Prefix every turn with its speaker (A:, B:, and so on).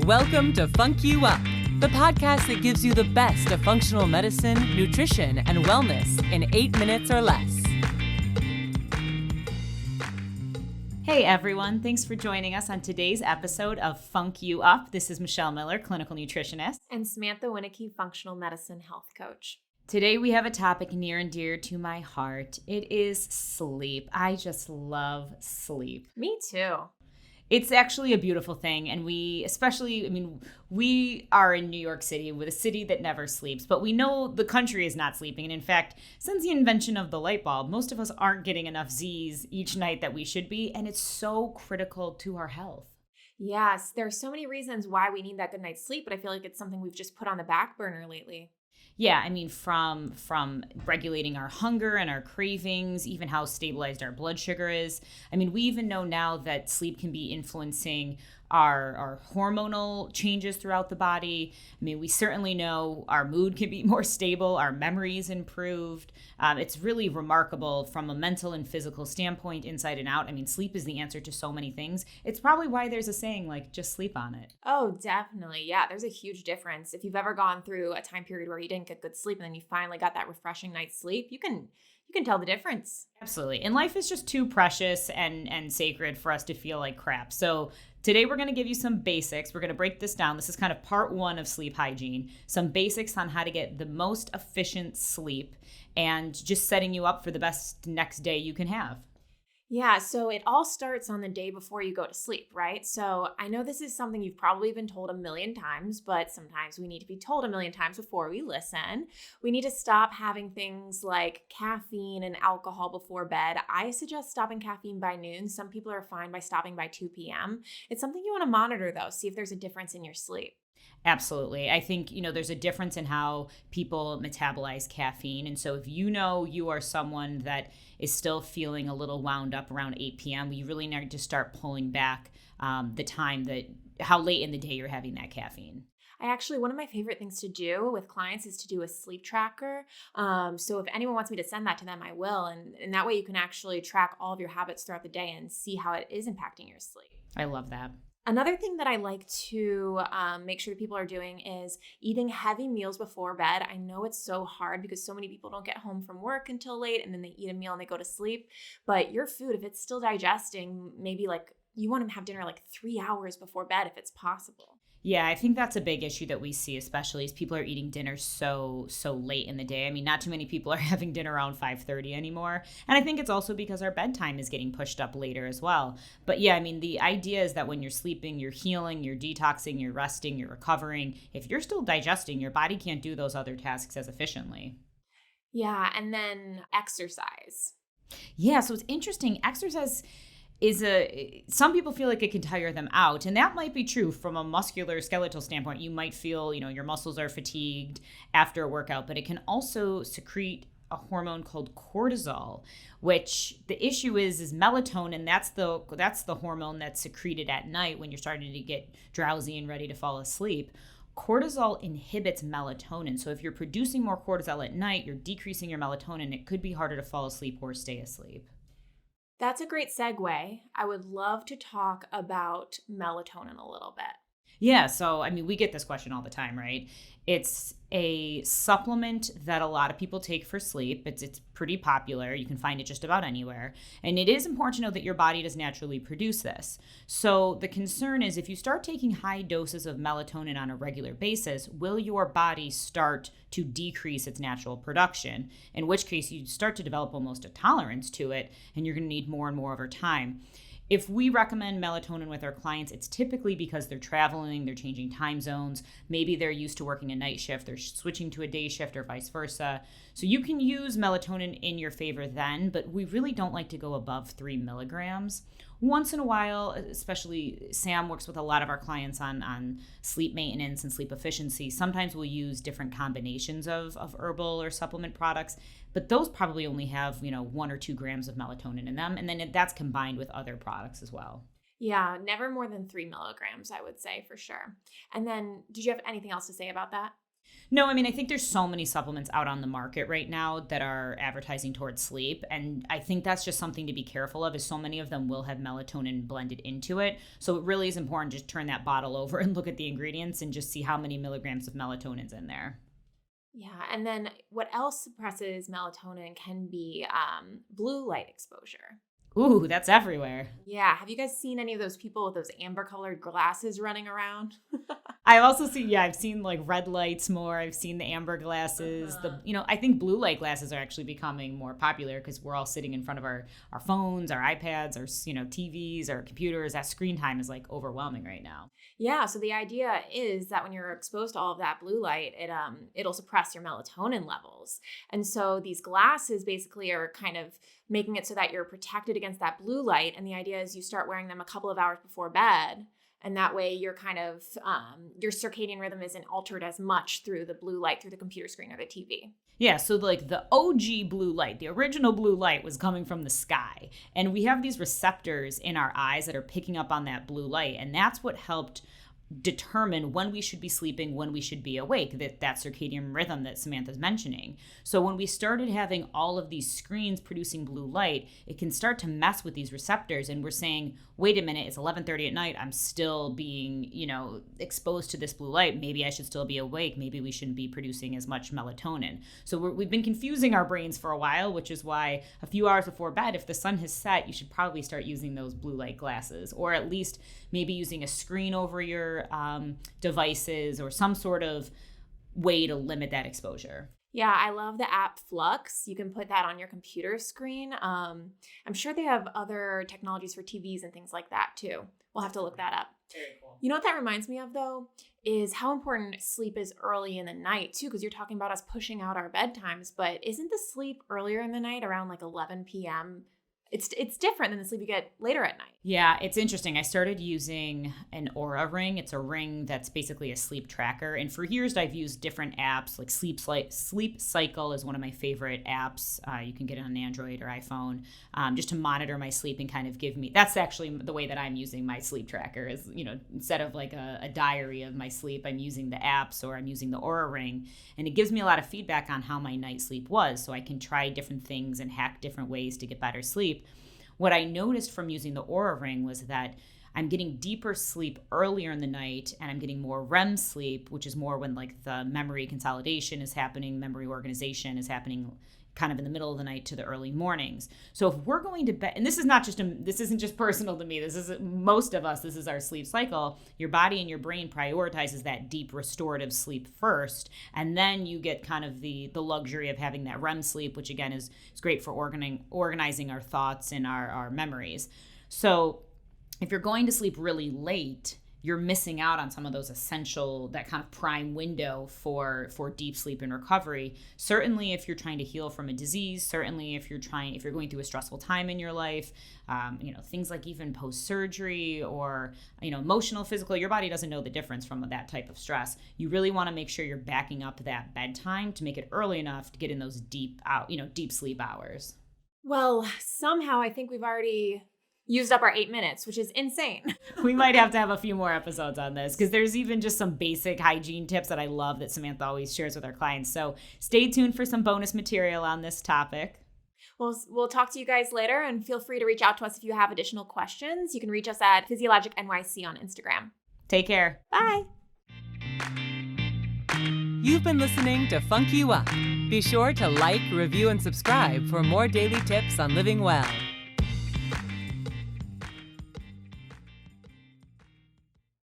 A: Welcome to FUNC YOU UP, the podcast that gives you the best of functional medicine, nutrition, and wellness in 8 minutes or less.
B: Hey everyone, thanks for joining us on today's episode of FUNC YOU UP. This is Michelle Miller, clinical nutritionist.
C: And Samantha Wineke, functional medicine health coach.
B: Today we have a topic near and dear to my heart. It is sleep. I just love sleep.
C: Me too.
B: It's actually a beautiful thing, and we are in New York City, with a city that never sleeps, but we know the country is not sleeping. And in fact, since the invention of the light bulb, most of us aren't getting enough Z's each night that we should be, and it's so critical to our health.
C: Yes, there are so many reasons why we need that good night's sleep, but I feel like it's something we've just put on the back burner lately.
B: Yeah, I mean, from regulating our hunger and our cravings, even how stabilized our blood sugar is. I mean, we even know now that sleep can be influencing our hormonal changes throughout the body. I mean, we certainly know our mood can be more stable, our memory's improved. It's really remarkable from a mental and physical standpoint, inside and out. I mean, sleep is the answer to so many things. It's probably why there's a saying like, just sleep on it.
C: Oh, definitely. Yeah, there's a huge difference. If you've ever gone through a time period where you didn't get good sleep and then you finally got that refreshing night's sleep, you can tell the difference.
B: Absolutely. And life is just too precious and sacred for us to feel like crap. So today we're going to give you some basics. We're going to break this down. This is kind of part one of sleep hygiene. Some basics on how to get the most efficient sleep and just setting you up for the best next day you can have.
C: Yeah, so it all starts on the day before you go to sleep, right? So I know this is something you've probably been told a million times, but sometimes we need to be told a million times before we listen. We need to stop having things like caffeine and alcohol before bed. I suggest stopping caffeine by noon. Some people are fine by stopping by 2 p.m. It's something you want to monitor, though, see if there's a difference in your sleep.
B: Absolutely. I think, there's a difference in how people metabolize caffeine. And so if you know you are someone that is still feeling a little wound up around 8 p.m., you really need to start pulling back the time how late in the day you're having that caffeine.
C: One of my favorite things to do with clients is to do a sleep tracker. So if anyone wants me to send that to them, I will. And that way you can actually track all of your habits throughout the day and see how it is impacting your sleep.
B: I love that.
C: Another thing that I like to make sure that people are doing is eating heavy meals before bed. I know it's so hard because so many people don't get home from work until late and then they eat a meal and they go to sleep. But your food, if it's still digesting, maybe like you want to have dinner like 3 hours before bed if it's possible.
B: Yeah, I think that's a big issue that we see, especially as people are eating dinner so late in the day. I mean, not too many people are having dinner around 5:30 anymore. And I think it's also because our bedtime is getting pushed up later as well. But yeah, I mean, the idea is that when you're sleeping, you're healing, you're detoxing, you're resting, you're recovering. If you're still digesting, your body can't do those other tasks as efficiently.
C: Yeah, and then exercise.
B: Yeah, so it's interesting. Exercise some people feel like it can tire them out, and that might be true from a muscular skeletal standpoint. You might feel, your muscles are fatigued after a workout, but it can also secrete a hormone called cortisol, which the issue is melatonin. That's the hormone that's secreted at night when you're starting to get drowsy and ready to fall asleep. Cortisol inhibits melatonin. So if you're producing more cortisol at night, you're decreasing your melatonin. It could be harder to fall asleep or stay asleep.
C: That's a great segue. I would love to talk about melatonin a little bit.
B: Yeah, so I mean, we get this question all the time, right? It's a supplement that a lot of people take for sleep. It's pretty popular. You can find it just about anywhere. And it is important to know that your body does naturally produce this. So the concern is if you start taking high doses of melatonin on a regular basis, will your body start to decrease its natural production? In which case you start to develop almost a tolerance to it, and you're going to need more and more over time. If we recommend melatonin with our clients, it's typically because they're traveling, they're changing time zones. Maybe they're used to working a night shift, they're switching to a day shift or vice versa. So you can use melatonin in your favor then, but we really don't like to go above 3 milligrams. Once in a while, especially Sam works with a lot of our clients on sleep maintenance and sleep efficiency. Sometimes we'll use different combinations of herbal or supplement products, but those probably only have 1 or 2 grams of melatonin in them, and then that's combined with other products as well.
C: Yeah, never more than 3 milligrams, I would say, for sure. And then did you have anything else to say about that?
B: No, I mean, I think there's so many supplements out on the market right now that are advertising towards sleep. And I think that's just something to be careful of, is so many of them will have melatonin blended into it. So it really is important to just turn that bottle over and look at the ingredients and just see how many milligrams of melatonin's in there.
C: Yeah, and then what else suppresses melatonin can be blue light exposure.
B: Ooh, that's everywhere.
C: Yeah, have you guys seen any of those people with those amber colored glasses running around?
B: I've seen like red lights more. I've seen the amber glasses. I think blue light glasses are actually becoming more popular because we're all sitting in front of our phones, our iPads, our TVs, our computers. That screen time is like overwhelming right now.
C: Yeah, so the idea is that when you're exposed to all of that blue light, it'll suppress your melatonin levels. And so these glasses basically are kind of making it so that you're protected against that blue light. And the idea is you start wearing them a couple of hours before bed. And that way you're kind of, your circadian rhythm isn't altered as much through the blue light, through the computer screen or the TV.
B: Yeah, so like the OG blue light, the original blue light was coming from the sky. And we have these receptors in our eyes that are picking up on that blue light. And that's what helped determine when we should be sleeping, when we should be awake, that circadian rhythm that Samantha's mentioning. So when we started having all of these screens producing blue light, it can start to mess with these receptors. And we're saying, wait a minute, it's 11:30 at night. I'm still being, exposed to this blue light. Maybe I should still be awake. Maybe we shouldn't be producing as much melatonin. So we've been confusing our brains for a while, which is why a few hours before bed, if the sun has set, you should probably start using those blue light glasses, or at least maybe using a screen over your devices or some sort of way to limit that exposure.
C: Yeah, I love the app Flux. You can put that on your computer screen. I'm sure they have other technologies for TVs and things like that too. We'll have to look that up.
B: Very cool.
C: You know what that reminds me of though, is how important sleep is early in the night too, because you're talking about us pushing out our bedtimes, but isn't the sleep earlier in the night around like 11 p.m.? It's different than the sleep you get later at night.
B: Yeah, it's interesting. I started using an Oura ring. It's a ring that's basically a sleep tracker. And for years, I've used different apps, like Sleep Cycle is one of my favorite apps. You can get it on Android or iPhone, just to monitor my sleep and kind of give me, that's actually the way that I'm using my sleep tracker is, instead of like a diary of my sleep, I'm using the apps or I'm using the Oura ring. And it gives me a lot of feedback on how my night sleep was. So I can try different things and hack different ways to get better sleep. What I noticed from using the Oura ring was that I'm getting deeper sleep earlier in the night, and I'm getting more REM sleep, which is more when like the memory consolidation is happening, memory organization is happening kind of in the middle of the night to the early mornings. So if we're going to bed, and this isn't just personal to me, this is most of us, this is our sleep cycle, your body and your brain prioritizes that deep restorative sleep first, and then you get kind of the luxury of having that REM sleep, which again is great for organizing our thoughts and our memories. So if you're going to sleep really late, you're missing out on some of those essential, that kind of prime window for deep sleep and recovery. Certainly if you're trying to heal from a disease, certainly if you're going through a stressful time in your life, things like even post-surgery or, emotional, physical, your body doesn't know the difference from that type of stress. You really want to make sure you're backing up that bedtime to make it early enough to get in those deep sleep hours.
C: Well, somehow I think we've already used up our 8 minutes, which is insane.
B: We might have to have a few more episodes on this because there's even just some basic hygiene tips that I love that Samantha always shares with our clients. So stay tuned for some bonus material on this topic.
C: We'll talk to you guys later, and feel free to reach out to us if you have additional questions. You can reach us at Physio Logic NYC on Instagram.
B: Take care.
C: Bye.
A: You've been listening to Funk You Up. Be sure to like, review, and subscribe for more daily tips on living well.